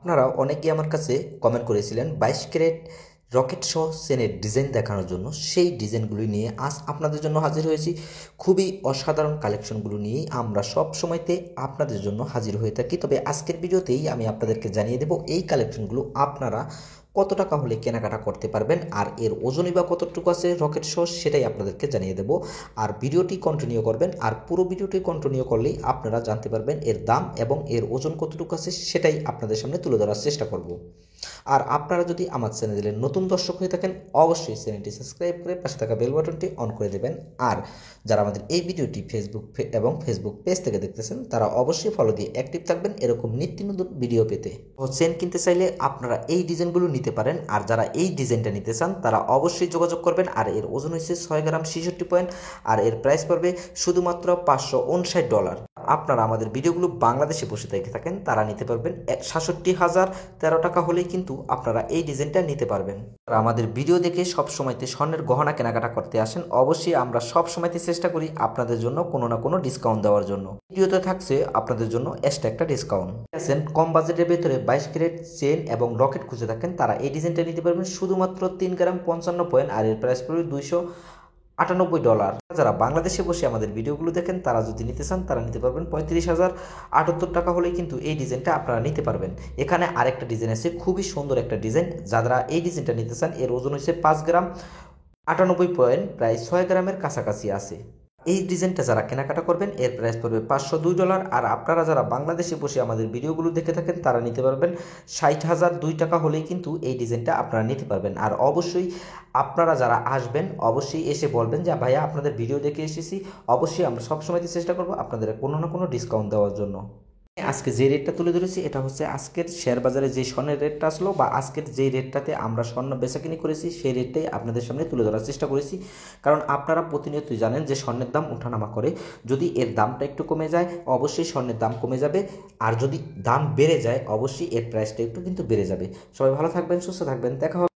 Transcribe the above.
আপনারা অনেকেই আমার কাছে কমেন্ট করেছিলেন 22 ক্যারেট রকেট সহ চেনের ডিজাইন দেখানোর জন্য। সেই ডিজাইনগুলি নিয়ে আজ আপনাদের জন্য হাজির হয়েছি। খুবই অসাধারণ কালেকশনগুলো নিয়েই আমরা সব সময়তে আপনাদের জন্য হাজির হয়ে থাকি। তবে আজকের ভিডিওতেই আমি আপনাদেরকে জানিয়ে দেব এই কালেকশনগুলো আপনারা কত টাকা হলে কেনাকাটা করতে পারবেন, আর এর ওজনই বা কতটুকু আছে রকেট সহ সেটাই আপনাদেরকে জানিয়ে দেব। আর ভিডিওটি কন্টিনিউ করবেন, আর পুরো ভিডিওটি কন্টিনিউ করলেই আপনারা জানতে পারবেন এর দাম এবং এর ওজন কতটুকু আছে, সেটাই আপনাদের সামনে তুলে ধরার চেষ্টা করব। আর আপনারা যদি আমার চ্যানেলের নতুন দর্শক হয়ে থাকেন অবশ্যই চ্যানেলটি সাবস্ক্রাইব করে পাশে থাকা বেল বাটনটি অন করে দেবেন। আর যারা আমাদের এই ভিডিওটি ফেসবুক পেজ থেকে দেখতেছেন তারা অবশ্যই ফলো দিয়ে অ্যাক্টিভ থাকবেন এরকম নিত্য নতুন ভিডিও পেতে। চেন কিনতে চাইলে আপনারা এই ডিজাইনগুলো নিতে পারেন, আর যারা এই ডিজাইনটা নিতে চান তারা অবশ্যই যোগাযোগ করবেন। আর এর ওজন হচ্ছে 6 গ্রাম 66 পয়েন্ট, আর এর প্রাইস পড়বে শুধুমাত্র $559। আপনারা আমাদের ভিডিওগুলো বাংলাদেশে বসে থেকে থাকেন তারা নিতে পারবেন 67,013 টাকা হলেই কিন্তু আপনারা এই ডিজাইনটা নিতে পারবেন। আর আমাদের ভিডিও দেখে সব সময়তে স্বর্ণের গহনা কেনাকাটা করতে আসেন, অবশ্যই আমরা সব সময়তে চেষ্টা করি আপনাদের জন্য কোনো না কোনো ডিসকাউন্ট দেওয়ার জন্য। ভিডিওতে থাকছে আপনাদের জন্য এক্সট্রা একটা ডিসকাউন্ট। আছেন কম বাজেটের ভেতরে 22 ক্যারেট চেন এবং রকেট খুঁজে থাকেন তারা এই ডিজাইনটা নিতে পারবেন শুধুমাত্র 3 গ্রাম 55 পয়েন্ট, আর এর প্রাইস পড়বে $298। যারা বাংলাদেশে বসে আমাদের ভিডিওগুলো দেখেন তারা যদি নিতে চান তারা নিতে পারবেন 35,078 টাকা হলেই কিন্তু এই ডিজাইনটা আপনারা নিতে পারবেন। এখানে আরেকটা ডিজাইন আছে, খুবই সুন্দর একটা ডিজাইন। যারা এই ডিজাইনটা নিতে চান এর ওজন হচ্ছে 5 গ্রাম 98 পয়েন্ট, প্রায় 6 গ্রামের কাছাকাছি আছে। এই ডিজাইনটা যারা কেনাকাটা করবেন এর প্রাইস পড়বে $502। আর আপনারা যারা বাংলাদেশে বসে আমাদের ভিডিওগুলো দেখে থাকেন তারা নিতে পারবেন 60,002 টাকা হলেই কিন্তু এই ডিজাইনটা আপনারা নিতে পারবেন। আর অবশ্যই আপনারা যারা আসবেন অবশ্যই এসে বলবেন যে ভাইয়া আপনাদের ভিডিও দেখে এসেছি। অবশ্যই আমরা সবসময় চেষ্টা করবো আপনাদের কোনো না কোনো ডিসকাউন্ট দেওয়ার জন্য। আজকে যে রেটটা তুলে ধরেছি এটা হচ্ছে আজকের শেয়ার বাজারে যে স্বর্ণের রেটটা আসলো, বা আজকের যেই রেটটাতে আমরা স্বর্ণ বেচাকিনি করেছি সেই রেটটাই আপনাদের সামনে তুলে ধরার চেষ্টা করেছি। কারণ আপনারা প্রতিনিয়তই জানেন যে স্বর্ণের দাম ওঠানামা করে। যদি এর দামটা একটু কমে যায় অবশ্যই স্বর্ণের দাম কমে যাবে, আর যদি দাম বেড়ে যায় অবশ্যই এর প্রাইসটা একটু কিন্তু বেড়ে যাবে। সবাই ভালো থাকবেন, সুস্থ থাকবেন, দেখা হবে।